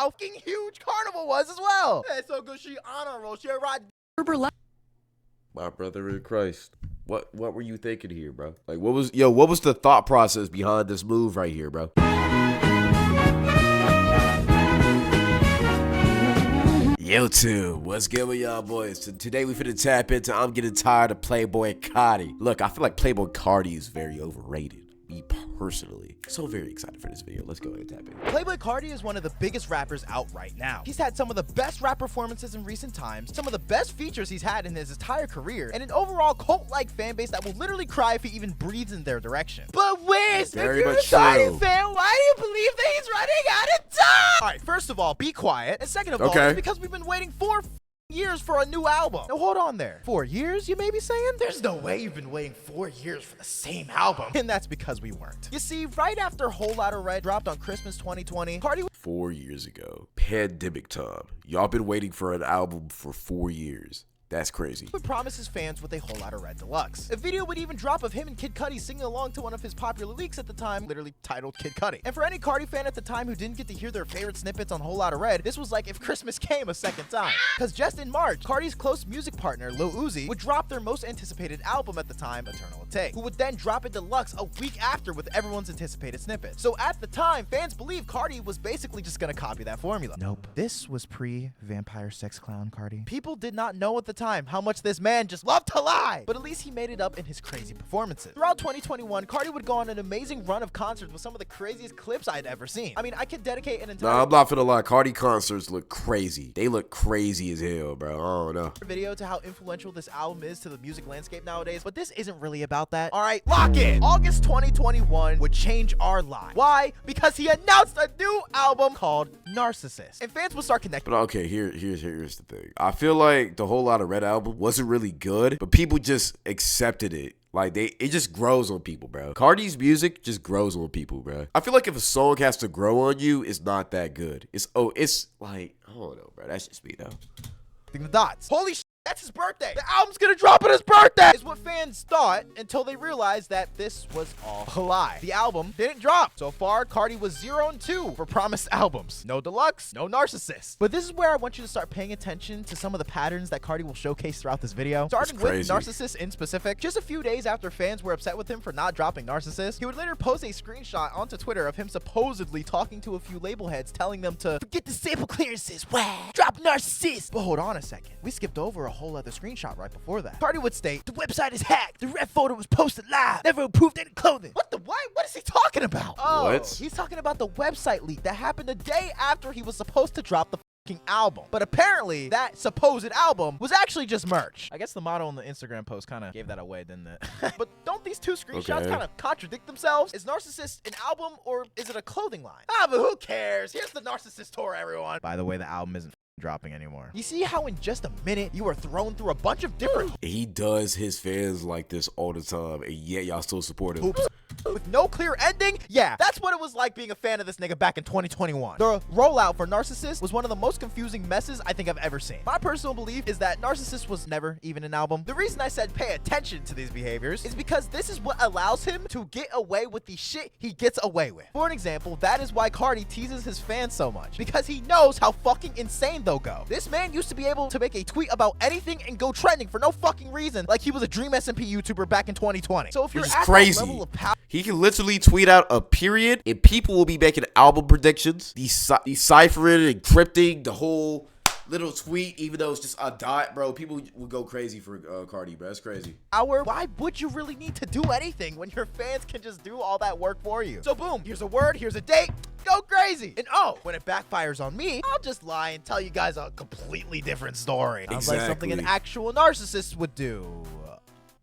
how fucking huge Carnival was as well. It's so good she on a roll. She ride. My brother in Christ. What were you thinking here, bro? Like, what was the thought process behind this move right here, bro? YouTube, what's good with y'all boys? Today we finna tap into I'm getting tired of Playboi Carti. Look, I feel like Playboi Carti is very overrated. Me personally. So very excited for this video. Let's go ahead and tap in. Playboi Carti is one of the biggest rappers out right now. He's had some of the best rap performances in recent times, some of the best features he's had in his entire career, and an overall cult-like fan base that will literally cry if he even breathes in their direction. But wait, if you're a Carti fan, why do you believe that he's running out of time? Alright, first of all, be quiet. And second of all, it's because we've been waiting 4 years for a new album. Now hold on there. 4 years, you may be saying? There's no way you've been waiting 4 years for the same album. And that's because we weren't. You see, right after Whole Lotta Red dropped on Christmas 2020, Carti 4 years ago. Pandemic time. Y'all been waiting for an album for 4 years. That's crazy. Would promise his fans with a Whole Lotta Red Deluxe. A video would even drop of him and Kid Cudi singing along to one of his popular leaks at the time, literally titled Kid Cudi. And for any Carti fan at the time who didn't get to hear their favorite snippets on Whole Lotta Red, this was like if Christmas came a second time. Cause just in March, Carti's close music partner, Lil Uzi, would drop their most anticipated album at the time, Eternal Take, who would then drop a deluxe a week after with everyone's anticipated snippet. So at the time, fans believed Carti was basically just gonna copy that formula. Nope. This was pre-Vampire Sex Clown Carti. People did not know at the time how much this man just loved to lie, but at least he made it up in his crazy performances. Throughout 2021, Carti would go on an amazing run of concerts with some of the craziest clips I'd ever seen. I mean, I could dedicate an entire I'm not finna lie, Carti concerts look crazy. They look crazy as hell, bro. I don't know. Video to how influential this album is to the music landscape nowadays, but this isn't really about that. All right, lock in. August 2021 would change our lives. Why? Because he announced a new album called Narcissist, and fans would start connecting. But okay, here's the thing. I feel like the Whole Lotta Red album wasn't really good, but people just accepted it. Like, it just grows on people, bro. Carti's music just grows on people, bro. I feel like if a song has to grow on you, it's not that good. It's like, I don't know, bro. That's just me, though. The dots. Holy shit. That's his birthday. The album's gonna drop on his birthday, is what fans thought until they realized that this was all a lie. The album didn't drop. So far, Carti was 0 and 2 for promised albums. No deluxe, no Narcissist. But this is where I want you to start paying attention to some of the patterns that Carti will showcase throughout this video. Starting with Narcissist in specific, just a few days after fans were upset with him for not dropping Narcissist, he would later post a screenshot onto Twitter of him supposedly talking to a few label heads telling them to forget the sample clearances, drop Narcissist. But hold on a second. We skipped over a whole other screenshot right before that. Carti would state, the website is hacked. The red photo was posted live. Never approved any clothing. What the what? What is he talking about? Oh, what? He's talking about the website leak that happened a day after he was supposed to drop the album. But apparently that supposed album was actually just merch. I guess the model on the Instagram post kind of gave that away, didn't it? But don't these two screenshots kind of contradict themselves? Is Narcissist an album or is it a clothing line? Ah, but who cares? Here's the Narcissist tour, everyone. By the way, the album isn't dropping anymore. You see how in just a minute you are thrown through a bunch of different he does his fans like this all the time, and yet y'all still support him. Oops. With no clear ending? Yeah, that's what it was like being a fan of this nigga back in 2021. The rollout for Narcissist was one of the most confusing messes I think I've ever seen. My personal belief is that Narcissist was never even an album. The reason I said pay attention to these behaviors is because this is what allows him to get away with the shit he gets away with. For an example, that is why Carti teases his fans so much, because he knows how fucking insane they'll go. This man used to be able to make a tweet about anything and go trending for no fucking reason, like he was a Dream SMP YouTuber back in 2020. So if you're at that level of power, he can literally tweet out a period and people will be making album predictions, deciphering, encrypting the whole little tweet, even though it's just a dot, bro. People will go crazy for Carti, bro. That's crazy. Why would you really need to do anything when your fans can just do all that work for you? So boom, here's a word, here's a date, go crazy. And oh, when it backfires on me, I'll just lie and tell you guys a completely different story. Sounds like something an actual narcissist would do.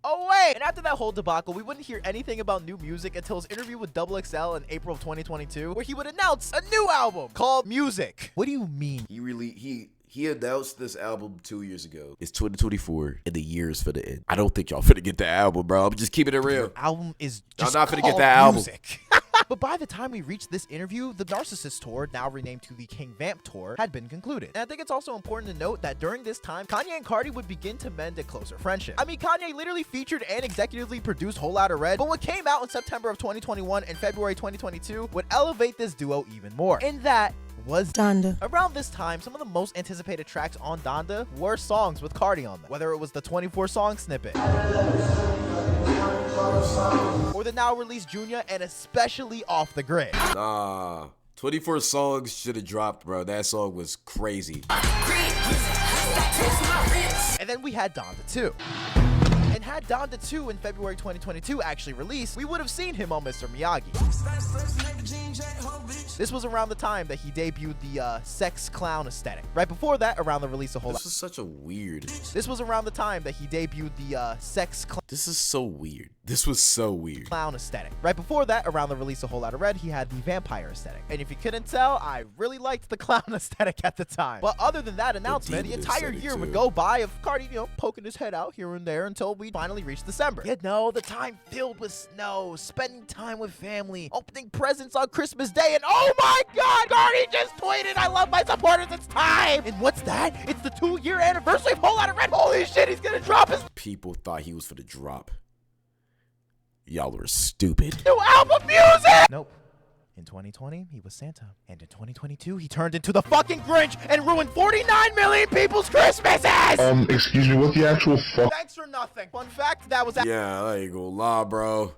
Oh wait, and after that whole debacle, we wouldn't hear anything about new music until his interview with XXL in April of 2022, where he would announce a new album called Music. What do you mean? He announced this album 2 years ago. It's 2024, and the year is for the end. I don't think y'all finna get the album, bro. I'm just keeping it real. The album is just not finna get that album. Music. But by the time we reached this interview, the Narcissist Tour, now renamed to the King Vamp Tour, had been concluded. And I think it's also important to note that during this time, Kanye and Carti would begin to mend a closer friendship. I mean, Kanye literally featured and executively produced Whole Lotta Red, but what came out in September of 2021 and February 2022 would elevate this duo even more. In that, was Donda. Around this time, some of the most anticipated tracks on Donda were songs with Carti on them, whether it was the 24 song snippet or the now released Junior, and especially Off the Grid. Nah, 24 songs should have dropped, bro. That song was crazy. And then we had Donda 2. And had Donda 2 in February 2022 actually released, we would have seen him on Mr. Miyagi. This was around the time that he debuted the sex clown aesthetic. Right before that, around the release of This is such a weird. This was around the time that he debuted the sex This is so weird. This was so weird. clown aesthetic. Right before that, around the release of Whole Lotta Red, he had the vampire aesthetic. And if you couldn't tell, I really liked the clown aesthetic at the time. But other than that announcement, the demon entire aesthetic year would too. go by of Carti, poking his head out here and there until we finally reached December. The time filled with snow, spending time with family, opening presents on Christmas Day, and oh my God, Carti just tweeted, "I love my supporters, it's time!" And what's that? It's the 2-year anniversary of Whole Lotta Red. Holy shit, he's gonna drop his People thought he was for the drop. Y'all are stupid. new album music! Nope. In 2020, he was Santa. And in 2022, he turned into the fucking Grinch and ruined 49 million people's Christmases! Excuse me, what the actual fuck? Thanks for nothing. Fun fact, that was Yeah, I ain't gonna lie, bro.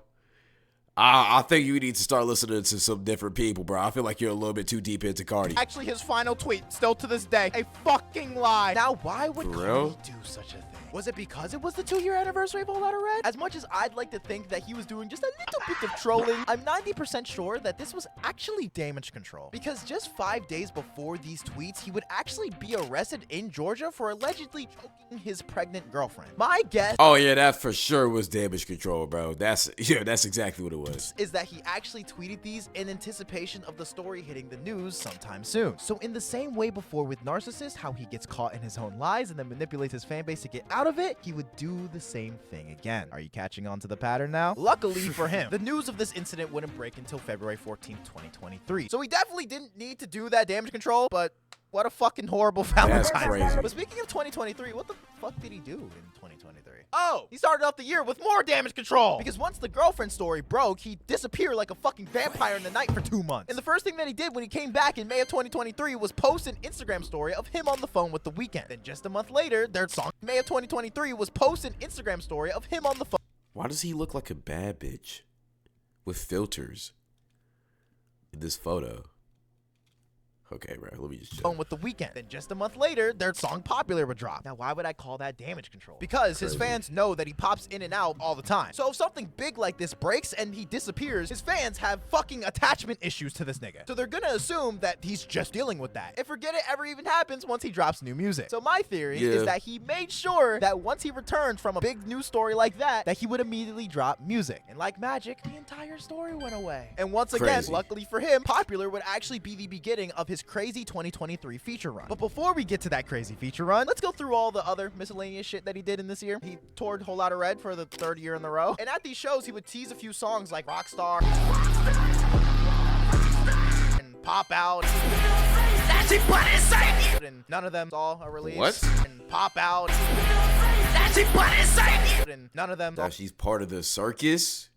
I think you need to start listening to some different people, bro. I feel like you're a little bit too deep into Carti. actually his final tweet, still to this day. A fucking lie. Now, why would For real? Carti do such a thing? Was it because it was the 2-year anniversary of Whole Lotta Red? As much as I'd like to think that he was doing just a little bit of trolling, I'm 90% sure that this was actually damage control. Because just 5 days before these tweets, he would actually be arrested in Georgia for allegedly choking his pregnant girlfriend. My guess Oh yeah, that for sure was damage control, bro. That's exactly what it was. is that he actually tweeted these in anticipation of the story hitting the news sometime soon. So in the same way before with Narcissist, how he gets caught in his own lies and then manipulates his fan base to get out of it, he would do the same thing again. Are you catching on to the pattern now? Luckily for him, the news of this incident wouldn't break until February 14th, 2023. So he definitely didn't need to do that damage control, but what a fucking horrible Valentine's Day. crazy. But speaking of 2023, what the fuck did he do in 2023? Oh, he started off the year with more damage control. Because once the girlfriend story broke, he disappeared like a fucking vampire in the night for 2 months. And the first thing that he did when he came back in May of 2023 was post an Instagram story of him on the phone with The Weeknd. Then just a month later, their song May of 2023 was post an Instagram story of him on the phone Why does he look like a bad bitch with filters in this photo? Okay, bro, let me just check. with The Weeknd. Then just a month later, their song Popular would drop. Now, why would I call that damage control? Because his fans know that he pops in and out all the time. So if something big like this breaks and he disappears, his fans have fucking attachment issues to this nigga. So they're gonna assume that he's just dealing with that. And forget it ever even happens once he drops new music. So my theory is that he made sure that once he returned from a big news story like that he would immediately drop music. And like magic, the entire story went away. And once again, Crazy. luckily for him, Popular would actually be the beginning of his crazy 2023 feature run. But before we get to that crazy feature run, let's go through all the other miscellaneous shit that he did in this year. He toured Whole Lotta Red for the 3rd year in a row. And at these shows, he would tease a few songs like Rockstar and Pop Out. And none of them saw a release. What? And Pop Out. And none of them Now she's part of the circus?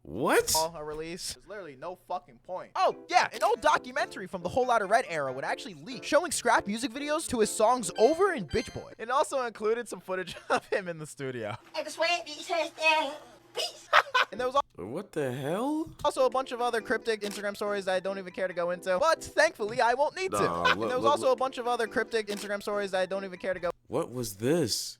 What? saw a release. There's literally no fucking point. Oh, yeah, an old documentary from the Whole Lotta Red era would actually leak, showing scrap music videos to his songs Over and Bitch Boy. It also included some footage of him in the studio. And there was What the hell? also a bunch of other cryptic Instagram stories that I don't even care to go into. But thankfully, I won't need to. Nah, And there was also a bunch of other cryptic Instagram stories that I don't even care to go What was this?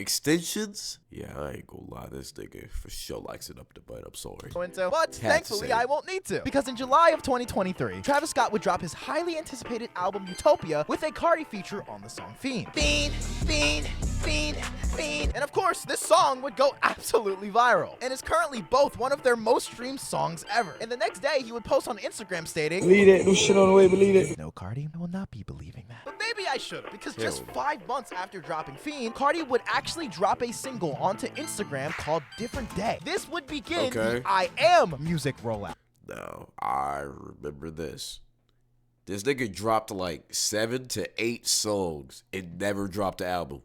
Extensions? Yeah, I ain't gonna lie, this nigga for sure likes it up the butt. I'm sorry. into, but to thankfully say. I won't need to. Because in July of 2023, Travis Scott would drop his highly anticipated album Utopia with a Carti feature on the song Fiend. Fiend, Fiend, Fiend, Fiend. And of course, this song would go absolutely viral and is currently both one of their most streamed songs ever. And the next day, he would post on Instagram stating, Believe it. No shit on the way. Believe it. "No, Carti, I will not be believing that." But maybe I should have, because just Hell. 5 months after dropping Fiend, Carti would actually drop a single onto Instagram called Different Day. This would begin the I Am music rollout. No, I remember this. This nigga dropped like 7 to 8 songs and never dropped the album.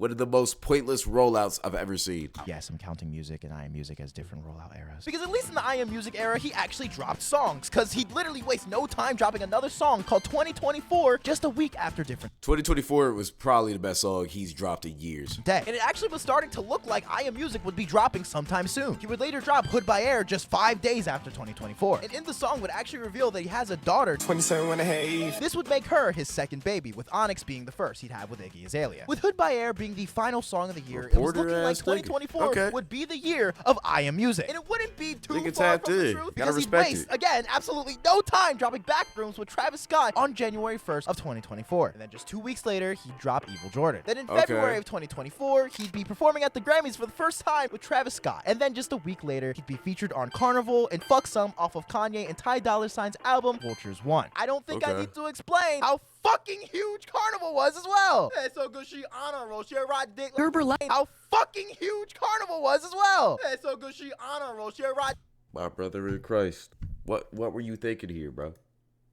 One of the most pointless rollouts I've ever seen. Yes, I'm counting music and I Am Music as different rollout eras. Because at least in the I Am Music era, he actually dropped songs. Because he literally wastes no time dropping another song called 2024 just a week after different 2024 was probably the best song he's dropped in years. day. And it actually was starting to look like I Am Music would be dropping sometime soon. He would later drop Hood by Air just 5 days after 2024. And in the song would actually reveal that he has a daughter. 27 when I had Eve. This would make her his second baby, with Onyx being the first he'd have with Iggy Azalea. With Hood by Air being the final song of the year, it was looking like 2024 would be the year of I Am Music. And it wouldn't be too far from the truth because he'd waste, again, absolutely no time dropping Backrooms with Travis Scott on January 1st of 2024. And then just 2 weeks later, he'd drop Evil Jordan. Then in February of 2024, he'd be performing at the Grammys for the first time with Travis Scott. And then just a week later, he'd be featured on Carnival and Fuck Some off of Kanye and Ty Dolla $ign's album, Vultures 1. I don't think I need to explain how fucking huge Carnival was as well. Hey, so good she on a roll, she ride dick. How fucking huge Carnival was as well. Hey, so good she on a roll, she ride. My brother in Christ. What were you thinking here, bro?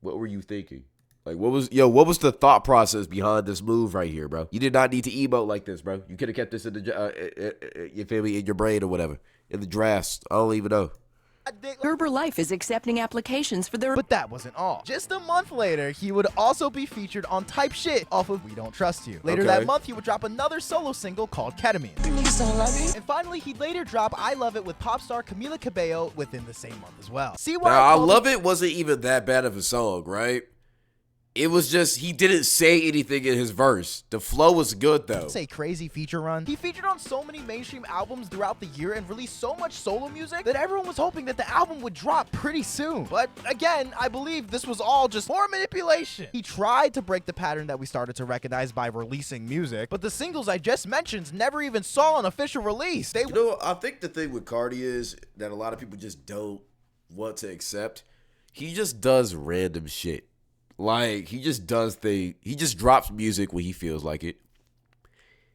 What were you thinking? Like, what was the thought process behind this move right here, bro? You did not need to emote like this, bro. You could have kept this in the, you feel me, in your brain or whatever. In the drafts. I don't even know. Herbalife is accepting applications for their... But that wasn't all. Just a month later, he would also be featured on Type Shit off of We Don't Trust You. Later that month, he would drop another solo single called Ketamine. And finally, he'd later drop I Love It with pop star Camila Cabello within the same month as well. See why I Love It wasn't even that bad of a song, right? It was just, he didn't say anything in his verse. The flow was good, though. Say crazy feature run. He featured on so many mainstream albums throughout the year and released so much solo music that everyone was hoping that the album would drop pretty soon. But again, I believe this was all just more manipulation. He tried to break the pattern that we started to recognize by releasing music, but the singles I just mentioned never even saw an official release. You know, I think the thing with Carti is that a lot of people just don't want to accept. He just does random shit. Like, he just does things. He just drops music when he feels like it.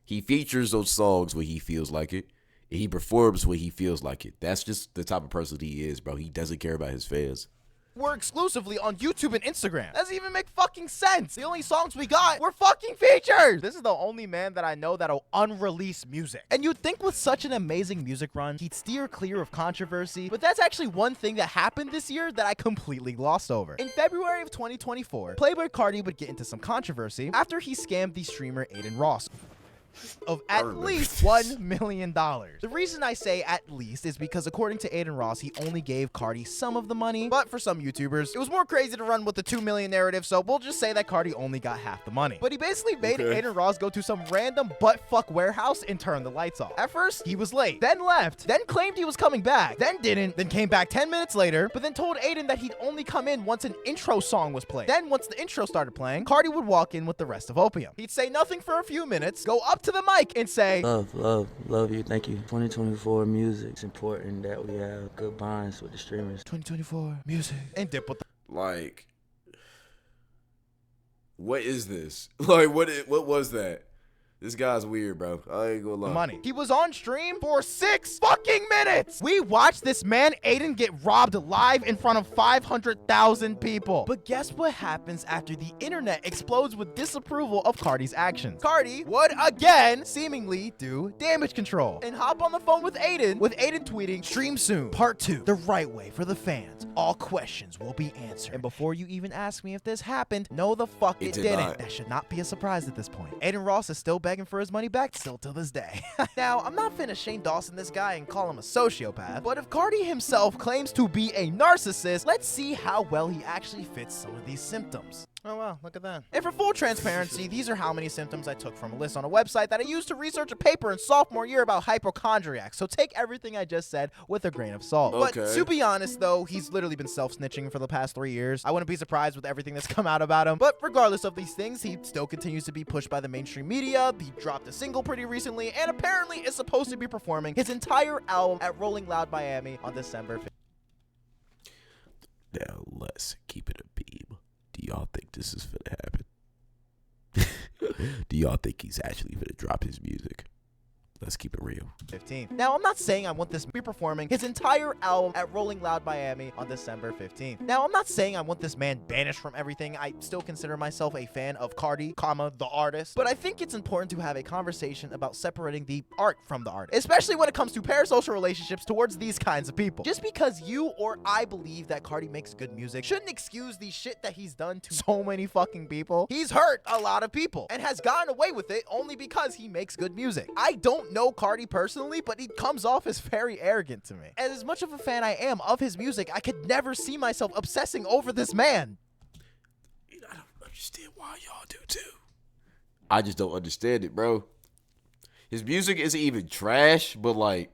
He features those songs when he feels like it. And he performs when he feels like it. That's just the type of person he is, bro. He doesn't care about his fans. We're exclusively on YouTube and Instagram. That doesn't even make fucking sense. The only songs we got were fucking features. This is the only man that I know that'll unrelease music. And you'd think with such an amazing music run, he'd steer clear of controversy, but that's actually one thing that happened this year that I completely glossed over. In February of 2024, Playboi Carti would get into some controversy after he scammed the streamer Aiden Ross of at least $1 million. The reason I say at least is because according to Aiden Ross, he only gave Carti some of the money, but for some YouTubers, it was more crazy to run with the 2 million narrative, so we'll just say that Carti only got half the money. But he basically made Aiden Ross go to some random butt-fuck warehouse and turn the lights off. At first, he was late, then left, then claimed he was coming back, then didn't, then came back 10 minutes later, but then told Aiden that he'd only come in once an intro song was played. Then once the intro started playing, Carti would walk in with the rest of Opium. He'd say nothing for a few minutes, go up to the mic and say, love you, thank you. 2024 music, it's important that we have good bonds with the streamers. 2024 music, and dip with the like, what is this? Like, what was that? This guy's weird, bro. I ain't gonna lie. Money. He was on stream for 6 fucking minutes. We watched this man, Aiden, get robbed live in front of 500,000 people. But guess what happens after the internet explodes with disapproval of Carti's actions? Carti would again seemingly do damage control and hop on the phone with Aiden tweeting, "Stream soon, part 2, the right way for the fans. All questions will be answered." And before you even ask me if this happened, no the fuck it didn't. That should not be a surprise at this point. Aiden Ross is still begging for his money back still till this day. Now, I'm not finna Shane Dawson this guy and call him a sociopath, but if Carti himself claims to be a narcissist, let's see how well he actually fits some of these symptoms. Oh wow, look at that. And for full transparency, these are how many symptoms I took from a list on a website that I used to research a paper in sophomore year about hypochondriacs, so take everything I just said with a grain of salt. But to be honest though, he's literally been self-snitching for the past 3 years. I wouldn't be surprised with everything that's come out about him, but regardless of these things, he still continues to be pushed by the mainstream media. He dropped a single pretty recently, and apparently is supposed to be performing his entire album at Rolling Loud Miami on December 5th. Now let's keep it a beam. Do y'all think this is finna happen? Do y'all think he's actually finna drop his music? Let's keep it real. 15th. Now, I'm not saying I want this to be performing his entire album at Rolling Loud Miami on December 15th. Now, I'm not saying I want this man banished from everything. I still consider myself a fan of Carti, the artist. But I think it's important to have a conversation about separating the art from the artist, especially when it comes to parasocial relationships towards these kinds of people. Just because you or I believe that Carti makes good music shouldn't excuse the shit that he's done to so many fucking people. He's hurt a lot of people and has gotten away with it only because he makes good music. I don't know Carti personally, but he comes off as very arrogant to me. As much of a fan I am of his music, I could never see myself obsessing over this man. I don't understand why y'all do too. I just don't understand it, bro. His music isn't even trash, but like,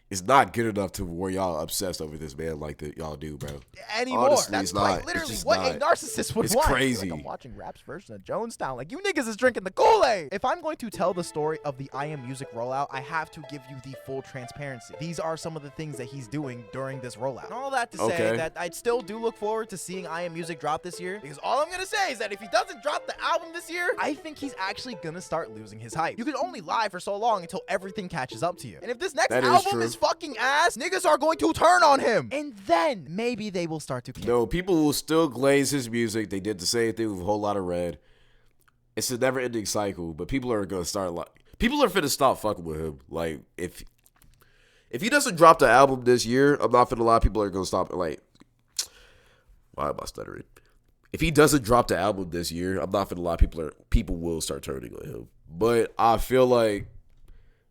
it's not good enough to where y'all obsessed over this man like that y'all do, bro. Anymore. Honestly, That's it's like not. literally It's what not. a narcissist would It's want. crazy. Like I'm watching Rap's version of Jonestown. Like, you niggas is drinking the Kool-Aid. If I'm going to tell the story of the I Am Music rollout, I have to give you the full transparency. These are some of the things that he's doing during this rollout. And all that to say that I still do look forward to seeing I Am Music drop this year, because all I'm going to say is that if he doesn't drop the album this year, I think he's actually going to start losing his hype. You can only lie for so long until everything catches up to you. And if this next That is album true. is fucking ass, niggas are going to turn on him. And then maybe they will start to care. No, people will still glaze his music. They did the same thing with a whole lot of Red. It's a never-ending cycle, but people are gonna start people are finna stop fucking with him. Like if he doesn't drop the album this year, I'm not finna lie. People are gonna stop. Like, why am I stuttering? If he doesn't drop the album this year, I'm not finna lie. People will start turning on him. But I feel like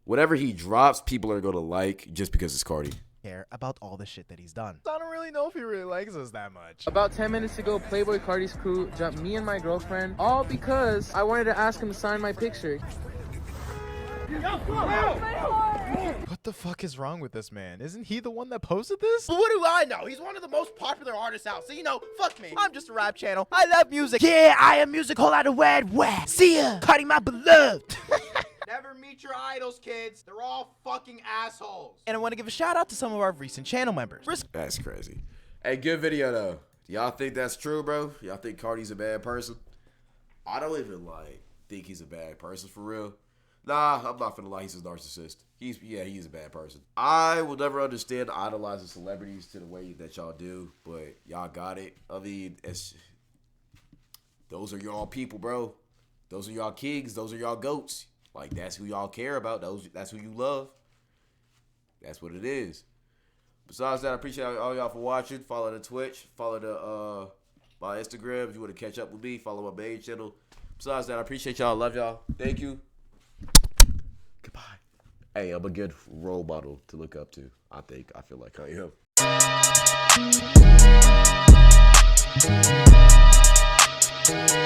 whatever he drops, people are gonna like just because it's Carti. Care about all the shit that he's done. I don't really know if he really likes us that much. About 10 minutes ago, Playboi Carti's crew jumped me and my girlfriend, all because I wanted to ask him to sign my picture. What the fuck is wrong with this man? Isn't he the one that posted this? But what do I know? He's one of the most popular artists out, so you know, fuck me. I'm just a rap channel. I love music. Yeah, I am music, whole lot of wed. See ya, Carti, my beloved. Never meet your idols, kids. They're all fucking assholes. And I want to give a shout out to some of our recent channel members. That's crazy. Hey, good video though. Y'all think that's true, bro? Y'all think Carti's a bad person? I don't even think he's a bad person for real. Nah, I'm not finna lie. He's a narcissist. He's a bad person. I will never understand idolizing celebrities to the way that y'all do, but y'all got it. I mean, those are y'all people, bro. Those are y'all kings. Those are y'all goats. Like, that's who y'all care about. That's who you love. That's what it is. Besides that, I appreciate all y'all for watching. Follow the Twitch. Follow my Instagram. If you want to catch up with me, follow my main channel. Besides that, I appreciate y'all. Love y'all. Thank you. Goodbye. Hey, I'm a good role model to look up to. I feel like I am.